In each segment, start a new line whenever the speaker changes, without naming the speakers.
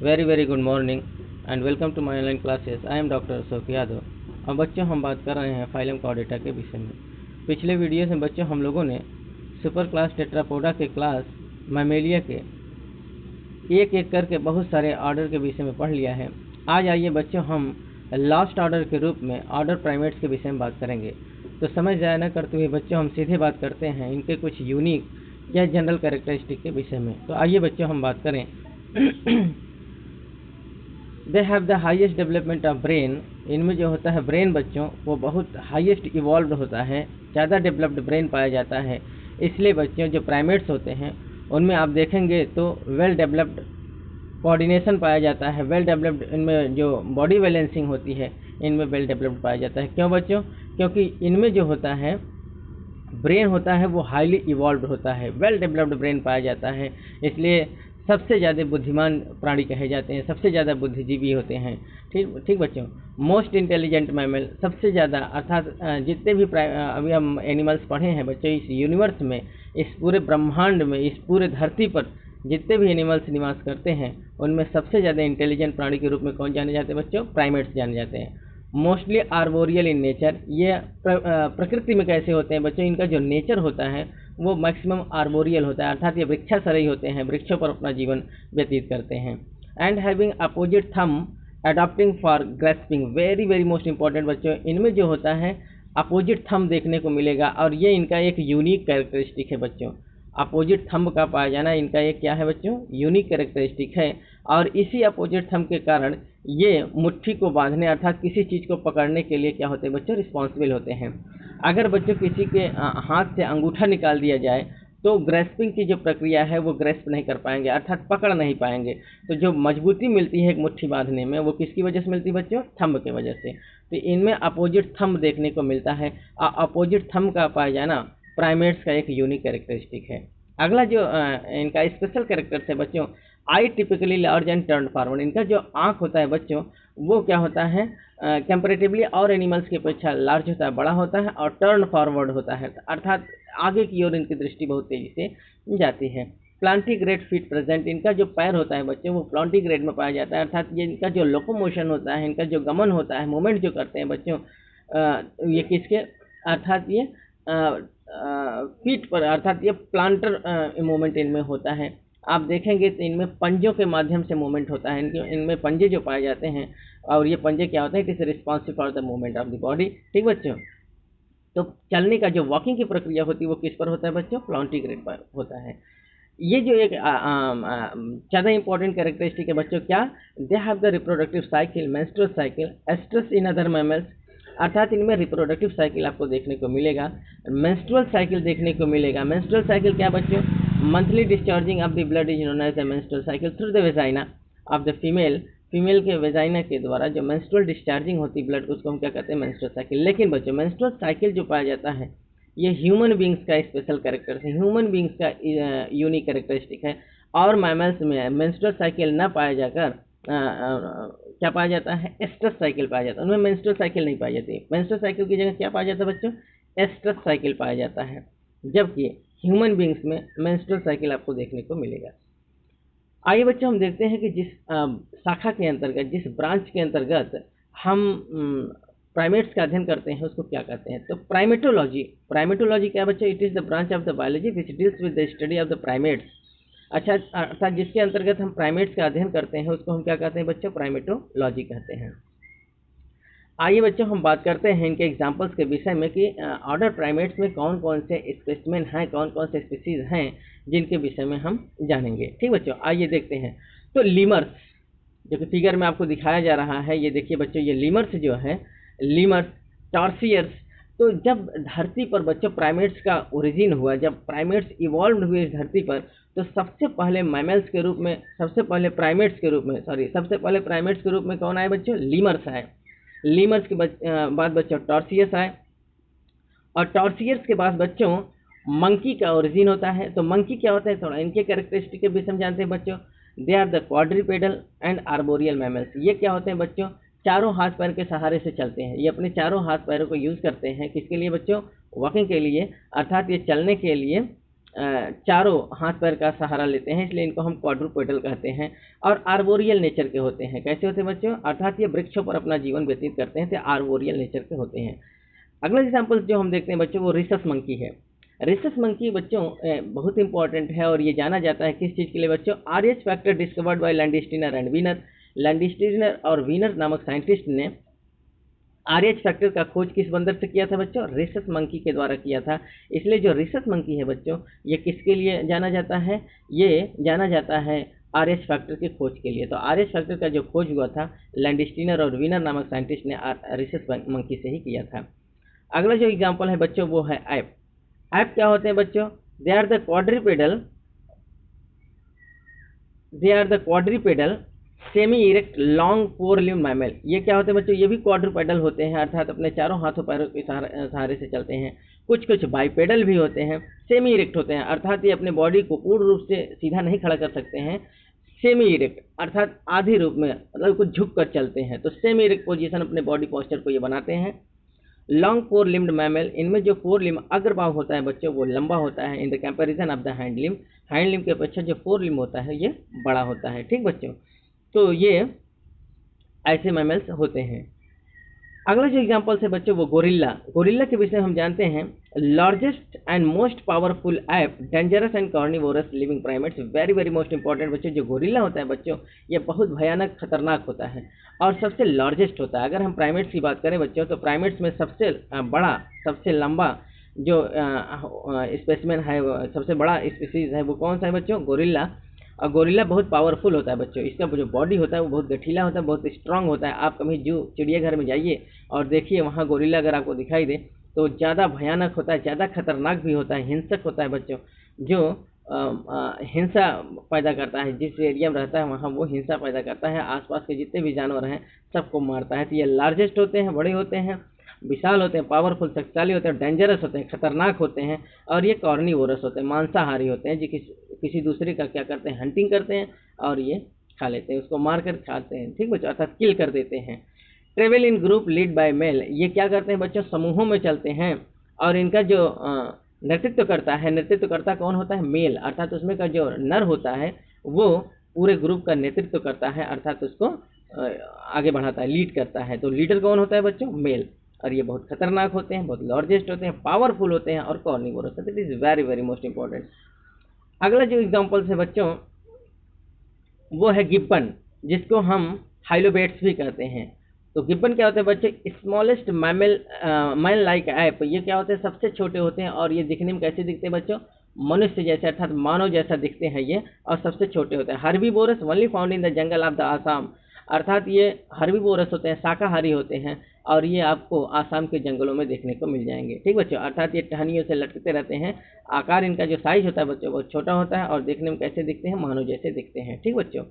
Very good morning and welcome to my online classes. I am doctor Ashok Yadav. अब बच्चों हम बात कर रहे हैं फाइलम कॉर्डेटा के विषय में। पिछले वीडियो में बच्चों हम लोगों ने सुपर क्लास टेट्रापोडा के क्लास मैमेलिया के एक एक करके बहुत सारे ऑर्डर के विषय में पढ़ लिया है। आज आइए बच्चों हम लास्ट ऑर्डर के रूप में ऑर्डर प्राइमेट्स के विषय में बात करेंगे। तो समय ज़ाया न करते हुए बच्चों हम सीधे बात करते हैं इनके कुछ यूनिक या जनरल कैरेक्टरिस्टिक के विषय में। तो आइए बच्चों हम बात करें। दे have the highest development of brain. इनमें जो होता है ब्रेन बच्चों वो बहुत हाईएस्ट इवॉल्व होता है, ज़्यादा डेवलप्ड ब्रेन पाया जाता है। इसलिए बच्चों जो प्राइमेट्स होते हैं उनमें आप देखेंगे तो वेल डेवलप्ड कोऑर्डिनेशन पाया जाता है, वेल डेवलप्ड इनमें जो बॉडी बैलेंसिंग होती है इनमें वेल डेवलप्ड पाया जाता है। क्यों बच्चों? क्योंकि इनमें जो होता है ब्रेन होता है वो हाईली इवॉल्व होता है, वेल डेवलप्ड ब्रेन पाया जाता है। इसलिए सबसे ज़्यादा बुद्धिमान प्राणी कहे जाते हैं, सबसे ज़्यादा बुद्धिजीवी होते हैं। ठीक बच्चों। मोस्ट इंटेलिजेंट मैमल, सबसे ज़्यादा अर्थात जितने भी अभी हम एनिमल्स पढ़े हैं बच्चों इस यूनिवर्स में, इस पूरे ब्रह्मांड में, इस पूरे धरती पर जितने भी एनिमल्स निवास करते हैं उनमें सबसे ज़्यादा इंटेलिजेंट प्राणी के रूप में कौन जाने जाते हैं बच्चों? प्राइमेट्स जाने जाते हैं। Mostly arboreal in nature. ये प्रकृति में कैसे होते हैं बच्चों? इनका जो नेचर होता है वो मैक्सिमम आर्बोरियल होता है, अर्थात ये वृक्षाश्रयी होते हैं, वृक्षों पर अपना जीवन व्यतीत करते हैं। And having opposite thumb adopting for grasping. Very most important बच्चों, इनमें जो होता है अपोजिट थंब देखने को मिलेगा और ये इनका एक यूनिक कैरेक्टरिस्टिक है बच्चों। अपोजिट थंब का पाया जाना इनका एक क्या है बच्चों? यूनिक कैरेक्टरिस्टिक है। और इसी अपोजिट थंब के कारण ये मुट्ठी को बांधने अर्थात किसी चीज़ को पकड़ने के लिए क्या होते हैं बच्चों? रिस्पॉन्सिबल होते हैं। अगर बच्चों किसी के हाथ से अंगूठा निकाल दिया जाए तो ग्रेस्पिंग की जो प्रक्रिया है वो ग्रेस्प नहीं कर पाएंगे, अर्थात पकड़ नहीं पाएंगे। तो जो मजबूती मिलती है एक मुट्ठी बांधने में वो किसकी वजह से मिलती है बच्चों? थंब के वजह से। तो इनमें अपोजिट थंब देखने को मिलता है। अपोजिट थंब का पाया जाना प्राइमेट्स का एक यूनिक कैरेक्टरिस्टिक है। अगला जो इनका स्पेशल कैरेक्टर है बच्चों, I typically large and turn forward. इनका जो आँख होता है बच्चों वो क्या होता है? कंपैरेटिवली और एनिमल्स की अपेक्षा लार्ज होता है, बड़ा होता है और टर्न फॉरवर्ड होता है, अर्थात आगे की ओर इनकी दृष्टि बहुत तेजी से जाती है। प्लांटीग्रेड फीट प्रेजेंट। इनका जो पैर होता है बच्चों वो प्लांटीग्रेड में पाया जाता है, अर्थात ये इनका जो लोकोमोशन होता है, इनका जो गमन होता है, मूवमेंट जो करते हैं बच्चों ये किसके? अर्थात ये फीट पर, अर्थात ये प्लांटर मूवमेंट इनमें होता है। आप देखेंगे तो इनमें पंजों के माध्यम से मूवमेंट होता है। इनमें पंजे जो पाए जाते हैं और ये पंजे क्या होते हैं? It is responsible for the movement of the body. ठीक बच्चों। तो चलने का जो वॉकिंग की प्रक्रिया होती है वो किस पर होता है बच्चों? प्लांटीग्रेड पर होता है। ये जो एक ज़्यादा इंपॉर्टेंट कैरेक्टरिस्टिक है बच्चों, क्या? They have the reproductive cycle, menstrual cycle, oestrus in other mammals. अर्थात इनमें रिप्रोडक्टिव साइकिल आपको देखने को मिलेगा, मेंस्ट्रुअल साइकिल देखने को मिलेगा। मेंस्ट्रुअल साइकिल क्या बच्चों? Monthly discharging of the blood is known as the menstrual cycle through the vagina of the female. Female के वेजाइना के द्वारा जो मेंस्ट्रुअल डिस्चार्जिंग होती है ब्लड को उसको हम क्या कहते हैं? Menstrual cycle. लेकिन बच्चों मेंस्ट्रुअल साइकिल जो पाया जाता है ये ह्यूमन बींग्स का स्पेशल कैरेक्टर है, ह्यूमन बींग्स का यूनिक कैरेक्टरिस्टिक है। और मैमल्स में मेंस्ट्रुअल साइकिल न पाया जाकर क्या पाया जाता है? एस्ट्रस साइकिल पाया जाता है। उनमें मेंस्ट्रुअल साइकिल नहीं पाई जाती। मेंस्ट्रुअल साइकिल की जगह क्या पाया जाता है बच्चों? एस्ट्रस साइकिल पाया जाता है, जबकि ह्यूमन बींग्स में मेंस्ट्रुअल साइकिल आपको देखने को मिलेगा। आइए बच्चों हम देखते हैं कि जिस शाखा के अंतर्गत, जिस ब्रांच के अंतर्गत हम प्राइमेट्स का अध्ययन करते हैं उसको क्या कहते हैं? तो प्राइमेटोलॉजी। प्राइमेटोलॉजी क्या बच्चों? It is the branch of the biology which deals with the study of the primates. अच्छा, अर्थात जिसके अंतर्गत हम प्राइमेट्स का अध्ययन करते हैं उसको हम क्या कहते हैं बच्चों? प्राइमेटोलॉजी कहते हैं। आइए बच्चों हम बात करते हैं इनके एग्जाम्पल्स के विषय में कि ऑर्डर प्राइमेट्स में कौन कौन से स्पेसिमेन हैं, कौन कौन से स्पीसीज हैं जिनके विषय में हम जानेंगे। ठीक बच्चों, आइए देखते हैं। तो लीमर्स, जो कि फिगर में आपको दिखाया जा रहा है, ये देखिए बच्चों, ये लीमर्स जो है, लीमर्स, टॉर्सियर्स। तो जब धरती पर बच्चों प्राइमेट्स का ओरिजिन हुआ, जब प्राइमेट्स इवॉल्व हुए इस धरती पर, तो सबसे पहले मैमल्स के रूप में, सबसे पहले प्राइमेट्स के रूप में कौन आए बच्चों? लीमर्स आए। लीमर्स के बाद बच्चों टॉर्सियस आए, और टॉर्सियस के बाद बच्चों मंकी का ओरिजिन होता है। तो मंकी क्या होता है? थोड़ा इनके कैरेक्टरिस्टिक के विषय में जानते हैं बच्चों। They are the quadrupedal and arboreal mammals. ये क्या होते हैं बच्चों? चारों हाथ पैर के सहारे से चलते हैं। ये अपने चारों हाथ पैरों को यूज़ करते हैं किसके लिए बच्चों? वॉकिंग के लिए, अर्थात ये चलने के लिए चारों हाथ पैर का सहारा लेते हैं, इसलिए इनको हम क्वाड्रूपेडल कहते हैं। और आर्बोरियल नेचर के होते हैं। कैसे होते हैं बच्चों? अर्थात ये वृक्षों पर अपना जीवन व्यतीत करते हैं, तो आर्बोरियल नेचर के होते हैं। अगला एग्जाम्पल जो हम देखते हैं बच्चों वो रिसस मंकी है। रिसस मंकी बच्चों बहुत इंपॉर्टेंट है और ये जाना जाता है किस चीज़ के लिए बच्चों? RH factor discovered by Landsteiner and Wiener. Landsteiner और वीनर नामक साइंटिस्ट ने RH फैक्टर का खोज किस बंदर से किया था बच्चों? रिसस मंकी के द्वारा किया था। इसलिए जो रिसस मंकी है बच्चों, ये किसके लिए जाना जाता है? ये जाना जाता है RH फैक्टर की खोज के लिए। तो RH फैक्टर का जो खोज हुआ था लैंडस्टीनर और वीनर नामक साइंटिस्ट ने रिसस मंकी से ही किया था। अगला जो एग्जाम्पल है बच्चों वो है ऐप। ऐप क्या होते हैं बच्चों? They are the quadrupedal semi erect long four limb mammal. ये क्या होते हैं बच्चों? ये भी क्वाड्रूपेडल होते हैं, अर्थात अपने चारों हाथों पैरों के सहारे से चलते हैं। कुछ कुछ बाइपेडल भी होते हैं, सेमी इरेक्ट होते हैं, अर्थात ये अपने बॉडी को पूर्ण रूप से सीधा नहीं खड़ा कर सकते हैं। सेमी इरेक्ट अर्थात आधे रूप में, मतलब कुछ झुक कर चलते हैं, तो सेमी इरेक्ट पोजीशन अपने बॉडी पोस्चर को ये बनाते हैं। लॉन्ग फोर लिम्ड मैमल, इनमें जो फोर लिम्ब अग्रभाग होता है बच्चों वो लंबा होता है in the comparison of the hand limb. Hand limb के अपेक्षा जो फोर लिम्ब होता है ये बड़ा होता है। ठीक बच्चों, तो ये ऐसे मैमल्स होते हैं। अगला जो एग्जांपल है बच्चों वो गोरिल्ला। गोरिल्ला के विषय में हम जानते हैं largest and most powerful app dangerous and carnivorous living primates. Very very most important बच्चों, जो गोरिल्ला होता है बच्चों ये बहुत भयानक खतरनाक होता है और सबसे लार्जेस्ट होता है। अगर हम प्राइमेट्स की बात करें बच्चों तो प्राइमेट्स में सबसे बड़ा, सबसे लंबा जो स्पेसिमेन है, सबसे बड़ा स्पीसीज है वो कौन सा है बच्चों? गोरिल्ला। और गोरिल्ला बहुत पावरफुल होता है बच्चों। इसका जो बॉडी होता है वो बहुत गठीला होता है, बहुत स्ट्रांग होता है। आप कभी जू चिड़ियाघर में जाइए और देखिए, वहाँ गोरिल्ला अगर आपको दिखाई दे तो ज़्यादा भयानक होता है, ज़्यादा खतरनाक भी होता है, हिंसक होता है बच्चों, जो हिंसा पैदा करता है। जिस एरिया में रहता है वहाँ वो हिंसा पैदा करता है, आसपास के जितने भी जानवर हैं सबको मारता है। तो ये लार्जेस्ट होते हैं, बड़े होते हैं, विशाल होते हैं, पावरफुल, शक्तिशाली होते हैं, डेंजरस होते हैं, खतरनाक होते हैं। और ये कार्निवोरस होते हैं, मांसाहारी होते हैं, जो किसी दूसरे का क्या करते हैं? हंटिंग करते हैं और ये खा लेते हैं, उसको मार कर खाते हैं। ठीक बच्चों, अर्थात किल कर देते हैं। Travel in group lead by male, ये क्या करते हैं बच्चों? समूहों में चलते हैं और इनका जो नेतृत्व करता है, नेतृत्वकर्ता कौन होता है? मेल, अर्थात उसमें का जो नर होता है वो पूरे ग्रुप का नेतृत्व करता है, अर्थात उसको आगे बढ़ाता है, लीड करता है। तो लीडर कौन होता है बच्चों? मेल। और ये बहुत खतरनाक होते हैं, बहुत लार्जेस्ट होते हैं, पावरफुल होते हैं और कार्निवोरस होते हैं। This is very very most important. अगला जो एग्जांपल्स है बच्चों वो है गिब्बन, जिसको हम हाइलोबेट्स भी कहते हैं। तो गिब्बन क्या होते हैं बच्चे? Smallest man like app. ये क्या होते हैं? सबसे छोटे होते हैं और ये दिखने में कैसे दिखते हैं बच्चों? मनुष्य जैसे, अर्थात मानव जैसा दिखते हैं ये, और सबसे छोटे होते हैं। Herbivorous only found in the jungle of the Assam, अर्थात ये हर्बीवोरस होते हैं, शाकाहारी होते हैं और ये आपको आसाम के जंगलों में देखने को मिल जाएंगे। ठीक बच्चों, अर्थात ये टहनियों से लटकते रहते हैं। आकार इनका जो साइज होता है बच्चों बहुत छोटा होता है और देखने में कैसे दिखते हैं? मानव जैसे दिखते हैं। ठीक बच्चों,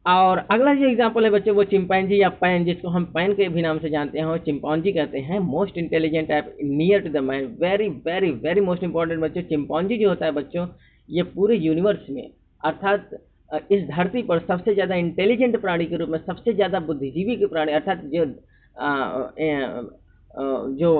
और अगला जो एग्जांपल है बच्चों वो चिंपैंजी या पैन, जिसको हम पैन के भी नाम से जानते हैं और चिंपैंजी कहते हैं। Most intelligent ape near to the man, very very very most important बच्चों। चिंपैंजी जो होता है बच्चों ये पूरे यूनिवर्स में, अर्थात इस धरती पर सबसे ज़्यादा इंटेलिजेंट प्राणी के रूप में, सबसे ज़्यादा बुद्धिजीवी के प्राणी, अर्थात जो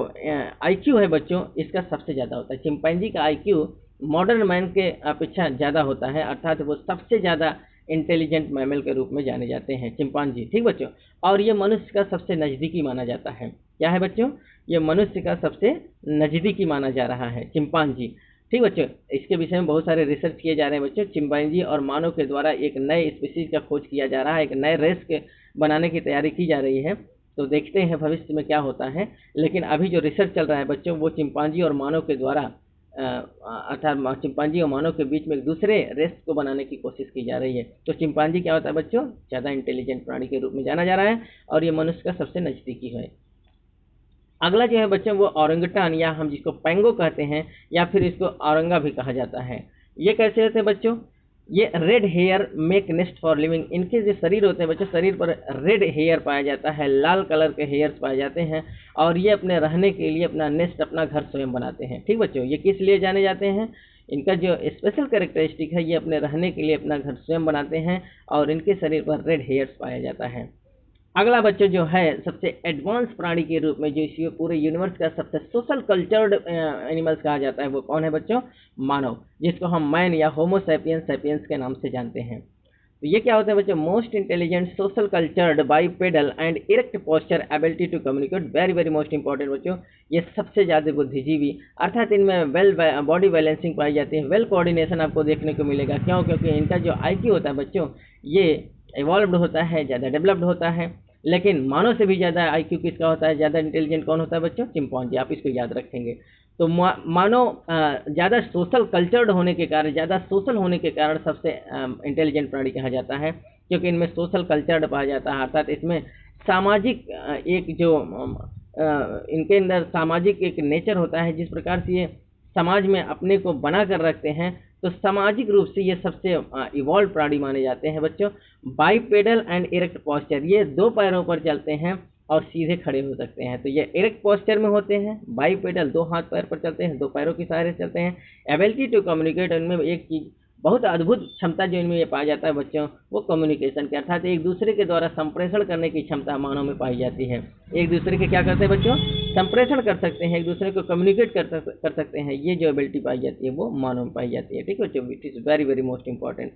IQ है बच्चों इसका सबसे ज़्यादा होता है। चिंपैंजी का IQ मॉडर्न मैन के अपेक्षा ज़्यादा होता है, अर्थात वो सबसे ज़्यादा इंटेलिजेंट मैमल के रूप में जाने जाते हैं चिंपांजी। ठीक बच्चों, और ये मनुष्य का सबसे नज़दीकी माना जाता है। क्या है बच्चों? ये मनुष्य का सबसे नज़दीकी माना जा रहा है चिंपांजी। ठीक बच्चों, इसके विषय में बहुत सारे रिसर्च किए जा रहे हैं बच्चों। चिंपांजी और मानव के द्वारा एक नए स्पीसीज का खोज किया जा रहा है, एक नए रेस के बनाने की तैयारी की जा रही है। तो देखते हैं भविष्य में क्या होता है, लेकिन अभी जो रिसर्च चल रहा है बच्चों वो चिंपांजी और मानव के द्वारा, अर्थात चिंपांजी और मानव के बीच में एक दूसरे रेस को बनाने की कोशिश की जा रही है। तो चिंपांजी क्या होता है बच्चों? ज़्यादा इंटेलिजेंट प्राणी के रूप में जाना जा रहा है और ये मनुष्य का सबसे नज़दीकी है। अगला जो है बच्चों वो औरंगटान, या हम जिसको पेंगो कहते हैं या फिर इसको औरंगा भी कहा जाता है। ये कैसे होते हैं बच्चों? ये red hair make nest for living. इनके जो शरीर होते हैं बच्चों, शरीर पर रेड हेयर पाया जाता है, लाल कलर के हेयर्स पाए जाते हैं और ये अपने रहने के लिए अपना नेस्ट, अपना घर स्वयं बनाते हैं। ठीक बच्चों, ये किस लिए जाने जाते हैं? इनका जो स्पेशल कैरेक्टरिस्टिक है, ये अपने रहने के लिए अपना घर स्वयं बनाते हैं और इनके शरीर पर रेड हेयर्स पाया जाता है। अगला बच्चों जो है सबसे एडवांस प्राणी के रूप में जो इस पूरे यूनिवर्स का सबसे सोशल कल्चर्ड एनिमल्स कहा जाता है, वो कौन है बच्चों? मानव, जिसको हम मैन या होमो सैपियंस सैपियंस के नाम से जानते हैं। तो ये क्या होता है बच्चों? Most intelligent, social cultured, bipedal and erect posture, ability to communicate, very very most important बच्चों, ये सबसे ज़्यादा बुद्धिजीवी, अर्थात इनमें वेल बॉडी बैलेंसिंग पाई जाती है, वेल कोऑर्डिनेशन आपको देखने को मिलेगा। क्यों? क्योंकि इनका जो IQ होता है बच्चों, ये इवॉल्व्ड होता है, ज़्यादा डेवलप्ड होता है। लेकिन मानव से भी ज़्यादा IQ किसका होता है? ज़्यादा इंटेलिजेंट कौन होता है बच्चों? चिंपैंजी। आप इसको याद रखेंगे। तो मानव ज़्यादा सोशल कल्चर्ड होने के कारण, ज़्यादा सोशल होने के कारण सबसे इंटेलिजेंट प्राणी कहा जाता है, क्योंकि इनमें सोशल कल्चर्ड पाया जाता है, अर्थात इसमें सामाजिक एक जो इनके अंदर सामाजिक एक नेचर होता है, जिस प्रकार से ये समाज में अपने को बना कर रखते हैं, तो सामाजिक रूप से ये सबसे इवॉल्व प्राणी माने जाते हैं बच्चों। बाइपेडल एंड इरेक्ट पोस्चर, ये 2 पैरों पर चलते हैं और सीधे खड़े हो सकते हैं। तो ये इरेक्ट पोस्चर में होते हैं, बाइपेडल 2 हाथ पैर पर चलते हैं, 2 पैरों के सहारे से चलते हैं। एबिलिटी टू कम्युनिकेट, इनमें एक चीज़ बहुत अद्भुत क्षमता जो इनमें ये पाया जाता है बच्चों, वो कम्युनिकेशन के, अर्थात एक दूसरे के द्वारा संप्रेषण करने की क्षमता मानव में पाई जाती है। एक दूसरे के क्या करते हैं बच्चों? संप्रेषण कर सकते हैं, एक दूसरे को कम्युनिकेट कर सकते हैं। ये जो एबिलिटी पाई जाती है वो मानव में पाई जाती है। ठीक है बच्चों, it is very very most important.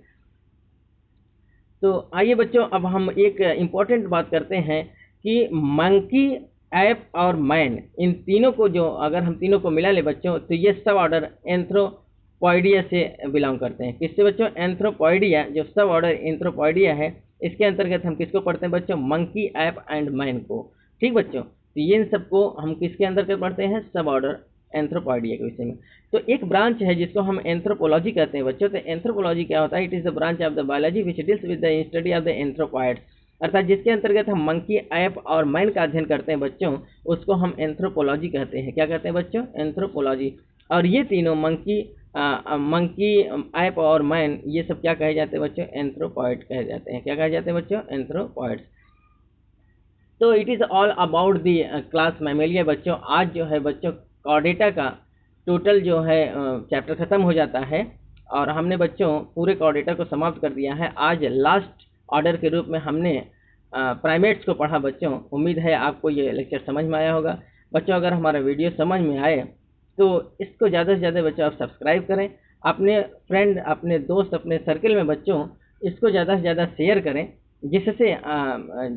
तो आइए बच्चों, अब हम एक इम्पॉर्टेंट बात करते हैं कि मंकी, ऐप और मैन, इन तीनों को जो अगर हम तीनों को मिला ले बच्चों, तो ये सब ऑर्डर एंथ्रोपॉइडिया से बिलोंग करते हैं। किससे बच्चों? एंथ्रोपॉइडिया, जो सब ऑर्डर एंथ्रोपॉइडिया है, इसके अंतर्गत हम किसको पढ़ते हैं बच्चों? मंकी, ऐप एंड मैन को। ठीक बच्चों, तो ये इन सबको हम किसके अंतर्गत पढ़ते हैं? सब ऑर्डर एंथ्रोपॉइडिया के विषय में। तो एक ब्रांच है जिसको हम एंथ्रोपोलॉजी कहते हैं बच्चों। तो एंथ्रोपोलॉजी क्या होता है? It is the branch of the biology which deals with the study of the anthropoids, अर्थात जिसके अंतर्गत हम मंकी, ऐप और मैन का अध्ययन करते हैं बच्चों, उसको हम एंथ्रोपोलॉजी कहते हैं। क्या कहते हैं बच्चों? एंथ्रोपोलॉजी। और ये तीनों मंकी, ऐप और मैन, ये सब क्या कहे जाते हैं बच्चों? एंथ्रोपॉइड कहे जाते हैं। क्या कहे जाते हैं बच्चों? एंथ्रोपॉइड्स। तो it is all about the class Mammalia बच्चों। आज जो है बच्चों कॉर्डेटा का टोटल जो है चैप्टर ख़त्म हो जाता है, और हमने बच्चों पूरे कॉर्डेटा को समाप्त कर दिया है। आज लास्ट ऑर्डर के रूप में हमने प्राइमेट्स को पढ़ा बच्चों। उम्मीद है आपको ये लेक्चर समझ में आया होगा बच्चों। अगर हमारा वीडियो समझ में आए तो इसको ज़्यादा से ज़्यादा बच्चों आप सब्सक्राइब करें, अपने फ्रेंड, अपने दोस्त, अपने सर्किल में बच्चों इसको ज़्यादा से ज़्यादा शेयर करें, जिससे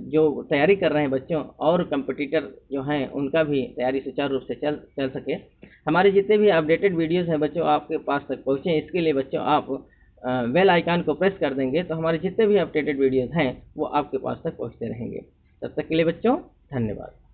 जो तैयारी कर रहे हैं बच्चों और कंपटीटर जो हैं उनका भी तैयारी सुचारू रूप से चल सके। हमारे जितने भी अपडेटेड वीडियोस हैं बच्चों आपके पास तक पहुँचें, इसके लिए बच्चों आप बेल आइकन को प्रेस कर देंगे तो हमारे जितने भी अपडेटेड वीडियोस हैं वो आपके पास तक पहुँचते रहेंगे। तब तक के लिए बच्चों धन्यवाद।